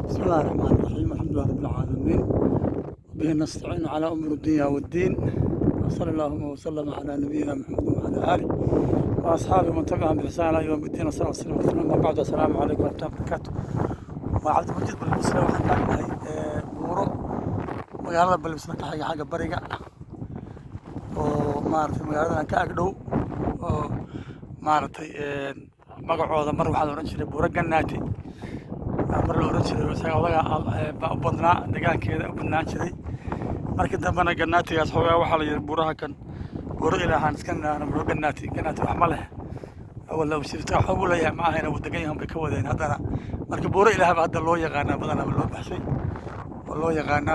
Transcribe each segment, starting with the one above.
بسم الله الرحمن الرحيم. الحمد لله رب العالمين، به نستعين على أمور الدنيا والدين، وصلى اللهم وسلم على نبينا محمد وعلى آله وأصحابه ومن تبعهم بإحسان إلى يوم الدين. والصلاة والسلام على رسول الله. أما بعد، السلام عليكم ورحمة الله وبركاته. وعبد المجيد بالمسلم waxaan taagnahay buuro magaalada Balbisna ka xagga bariga oo maartay magaalada ka ag dhow oo maartay magacooda mar waxaa la oran jiray buuro Gannaati, mar la oran jiray isaga u badnaa deegaankeeda u badnaan jiray. markii dambena Gannaatigaas xoogaa waxaa la yiri buuraha kan buuro ilaahan iska naana buuro Gannaati wax ma leh awal loo shifta xabu la yahay ma ahayna wadagan yahay ka wadeen. haddana marka buuro ilaaha hadda loo yaqaan badan loo baxshay oo loo yaqaan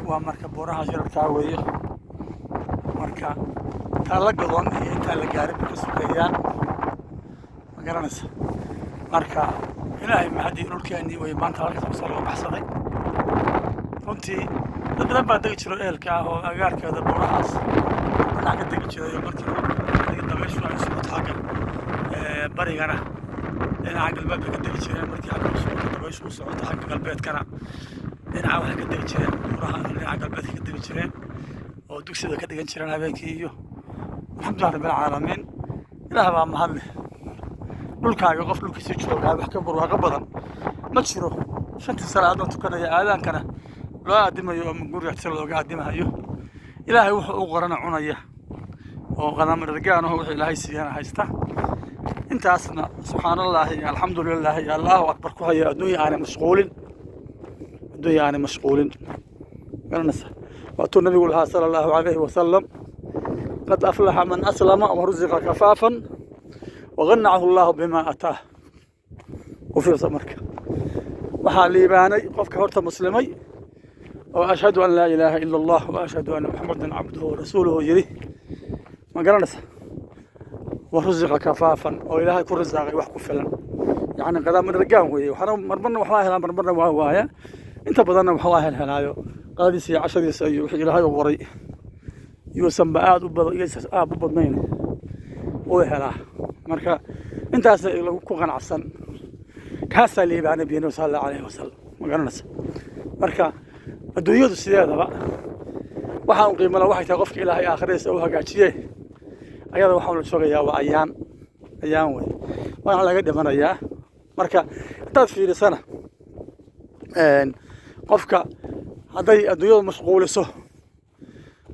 waa marka buuraha shirka weeyo. marka taala go'on iyo inta la gaaray ka suuqayaan ma garanaysa. marka ilaahay ma hadii dhulkeeni way maanta halka soo loo baxsaday runtii dad badan baa degi jiray eelka oo agaarkeeda buurahaas waxaa ka degi jiray markii dabayshu ay soo taagay barigana dhinaca galbeedka ka degi jiray. markii halka soo dabayshu u socotay xagga galbeedkana dhinaca waxa ka degi jiray buuraha dhinaca galbeedka ka degi jiray oo dugsiga ka dhigan jireen habeenkii. iyo alxamdulillahi rabbil caalamiin, ilaahay baa mahad leh. dhulkaaga qof dhulkiisa jooga wax ka barwaaqo badan ma jiro. shanta salaadood tukanaya aadaankana loo aadimayo oo guriga tirada looga aadimayo. ilaahay wuxuu u qorana cunaya oo qadam ragaano wuxuu ilaahay siiyana haysta. intaasna subxaanallahi alxamdulillahi allahu akbar ku haya adduunyo aan mashquulin garanaysa. waatuu nabigu lahaa sala allahu calayhi wasalam qad aflaxa man aslama waruziqa kafaafan waganacahu allahu bima ataah. u fiirsa marka waxaa liibaanay qofka horta muslimay oo ashhadu an laa ilaaha ila allah wa ashhadu anna muxamadan cabduhu warasuuluhu yiri ma garanaysa. waruziqa kafaafan oo ilaahay ku risaaqay wax ku filan, yacni qadaam ragaan weeye. waxaana marmarna waxaa helaan marmarna waa waaya. inta badanna waxaa helaayo qadadiisa iyo cashadiisa iyo wixii ilaahay u qoray yuusan ba aad u badnayn oo helaa. marka intaas lagu ku qanacsan kaasaa liibaanay nabiga sallallahu alayhi wasallam ma garanaysa. marka adduunyadu sideedaba waxaan qiimo leh waxay tahay qofka ilaahay aakhiradiisa u hagaajiyay ayada waxaan la joogayaa waa ayaan way waana laga dhimanayaa. marka hadaad fiirisana qofka hadday adduunyadu mashquuliso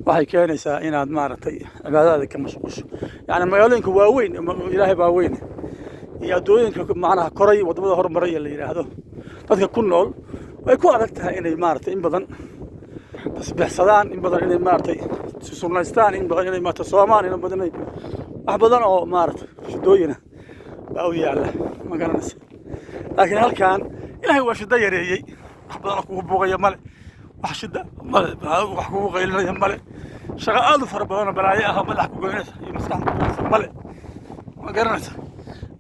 waxay keenaysaa inaad maaragtay cibaadada ka mashquusho. yacni magaalooyinka waaweyn ilaahay baa weyn iyo adduunyooyinka macnaha koray wadamada horumaray la yiraahdo dadka ku nool way ku adag tahay inay maaragtay in badan tasbiixsadaan, in badan inay maaragtay sunnaystaan, in badan inay maaragtay soomaan, in badan wax badan oo maaragtay shidooyina baa u yaala ma garanaysa. laakiin halkan ilaahay waa shida yareeyay. wax badan oo kugu buuqaya male, wax shida male, wax kugu qaylinaya male, shaqo aad u fara badan oo balaayo ah madax ku goynaysa iyo maskaxda ku goynaysa male ma garanaysa.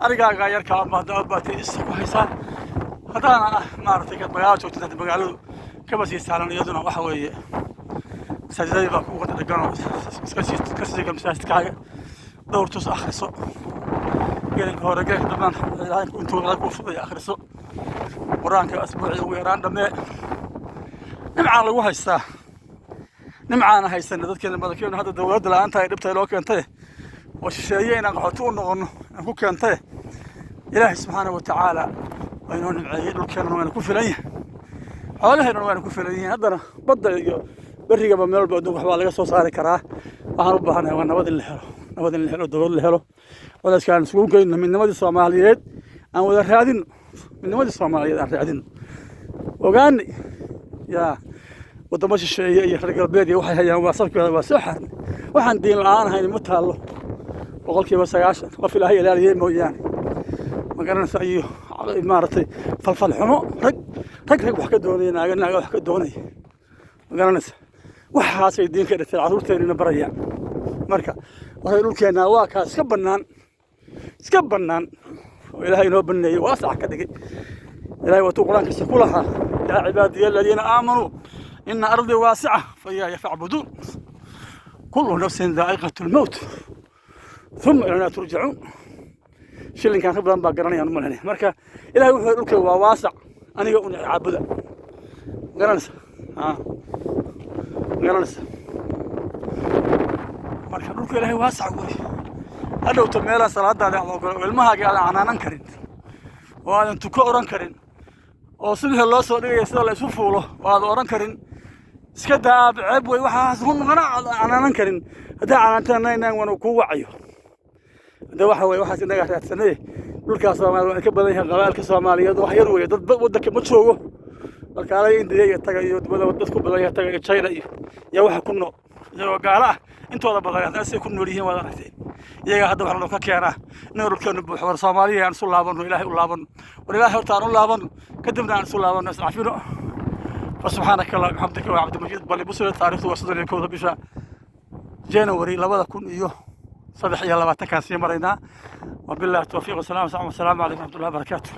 arigaaga yarka ama haddaad baatay isku haysaan haddaana maaragtay ka magaalo joogtada magaaladu kaba sii saalan iyaduna waxa weeye masaajidada baa kugu wada degan oo iska sii masaajidkaaga dhowr tus akhriso. gelinka hore gelinka dambana ilaahay intuu ku fuday akhriso quraanka asbuucii ugu yaraan dhamee. nimcaan lagu haystaa nimcaan haysana dadkeena badankeena hadda dawladda la'aanta ay dhibtay loo keentay oo shisheeye inaan qaxooti u noqono aan ku keentay. ilaahay subxaanahu wa tacaala waa inoo nimceeyey. dhulkeena waana ku filan yahay, xoolaheena waana ku filan yihiin. haddana badda iyo berrigaba meel walba adduunka waxbaa laga soo saari karaa. waxaan u baahanahay waa nabad in la helo dowlad la helo. wadaaskaan isugu geyno midnimadii Soomaaliyeed aan wada raadino, midnimadii Soomaaliyeed aan raadino. ogaani yaa wadamo shisheeye iyo reer galbeed waxay hayaan waa sabkeeda waa soo xarnay. waxaan diin la'aan ahayn ma taalo boqolkiiba 90 qof ilaahay ilaaliyay mooyaane ma garanaysa. iyo maaragtay falfal xumo rag wax ka doonaya naaga wax ka doonaya ma garanaysa. waxaasay diinka dhigtay carruurteena barayaan. marka waxay dhulkeena waa kaas iska bannaan oo ilaahay inoo baneeyay waa sax ka dhigay. ilaahay waa quraankiisa ku lahaa yaa cibaadiya alladina aamanuu ina ardii waasica fayaaya facbuduun kullu nafsin daa'iqatu lmowt ثم إلينا ترجعون. shilin kan khibran baa garanayaan malaynay marka ilaahay wuxuu dhulka waa waasac aniga una caabuda garanaysa garanaysa marka dhulka ilaahay waasac weey hadhowta meelaha salaadaada ilmahaaga aan canaanan karin oo aadan tuko oran karin oo sidii loo soo dhigay sida la isu fuulo oo aad oran karin iska daa ceeb way waxaas hunqana canaanan karin hadaa canaantana wana ku wacayo hada waxa way waxaas inaga raadsanay dhulkaas Soomaaliya ka badan yahay qabaalka Soomaaliyeed wax yar weey dad wadanka ma joogo marka ay Indiya tagayo dadku badan yahay tagayo China iyo waxa ku nool iyo gaala intooda badan ay ku nool yihiin wada aragtay iyaga hadda waxaan ka keenaa noolkeenu buuxo war Soomaaliya aan soo laabano Ilaahay u laabano war Ilaahay horta aan u laabano kadibna aan soo laabano iscaafino فسبحانك اللهم وبحمدك وعبد المجيد بل بصير تاريخ وصدر الكوثر بشا جانوري لبدا كن iyo 3 iyo 20 كان سي مرينا وبالله التوفيق والسلام عليكم ورحمه الله وبركاته